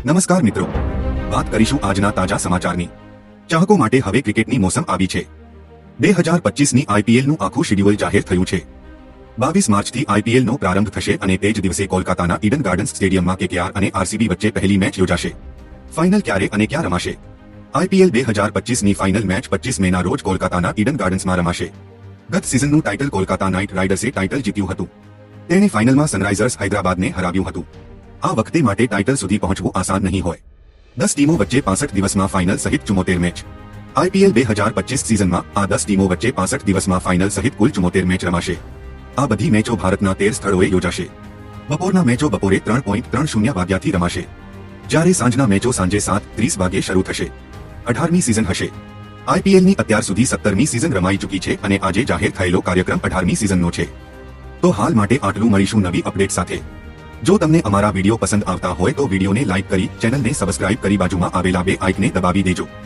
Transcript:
નમસ્કાર મિત્રો, વાત કરીશું આજના તાજા સમાચારની। ચાહકો માટે હવે ક્રિકેટની મોસમ આવી છે। 2025ની આઈપીએલનું આખું શેડ્યુલ જાહેર થયું છે। 22 માર્ચથી આઈપીએલનો પ્રારંભ થશે અને તે જ દિવસે કોલકાતાના ઈડન ગાર્ડન્સ સ્ટેડિયમમાં કેકેઆર અને આરસીબી વચ્ચે પહેલી મેચ યોજાશે। ફાઇનલ ક્યારે અને ક્યાં રમાશે? આઈપીએલ 2025ની ફાઇનલ મેચ 25 મેના રોજ કોલકાતાના ઈડન ગાર્ડન્સમાં રમાશે। ગત સિઝનનું ટાઇટલ કોલકાતા નાઇટ રાઇડર્સે ટાઇટલ જીત્યું હતું। તેણે ફાઇનલમાં સનરાઇઝર્સ હૈદરાબાદને હરાવ્યું હતું। આ વખતે માટે ટાઇટલ સુધી પહોંચવું આસાન નહીં હોય। 10 ટીમો વચ્ચે 65 દિવસમાં ફાઇનલ સહિત 74 મેચ। આઈપીએલ 2025 સિઝનમાં આ 10 ટીમો વચ્ચે 65 દિવસમાં ફાઇનલ સહિત કુલ 74 મેચ રમાશે। આ બધી મેચો ભારતના 13 સ્થળોએ યોજાશે। બપોરના મેચો બપોરે 3:30 વાગ્યાથી રમાશે, જ્યારે સાંજના મેચો સાંજે 7:30 વાગે શરૂ થશે। 18મી સિઝન હશે। આઈપીએલની અત્યાર સુધી 17મી સિઝન રમાઈ ચૂકી છે અને આજે જાહેર થયેલો કાર્યક્રમ 18મી સિઝનનો છે। તો હાલ માટે આટલું, મળીશું નવી અપડેટ સાથે। જો તમને અમારા વિડીયો પસંદ આવતા હોય તો વિડીયોને લાઇક કરી, ચેનલને સબસ્ક્રાઇબ કરી બાજુમાં આવેલા બે આઇકને દબાવી દેજો।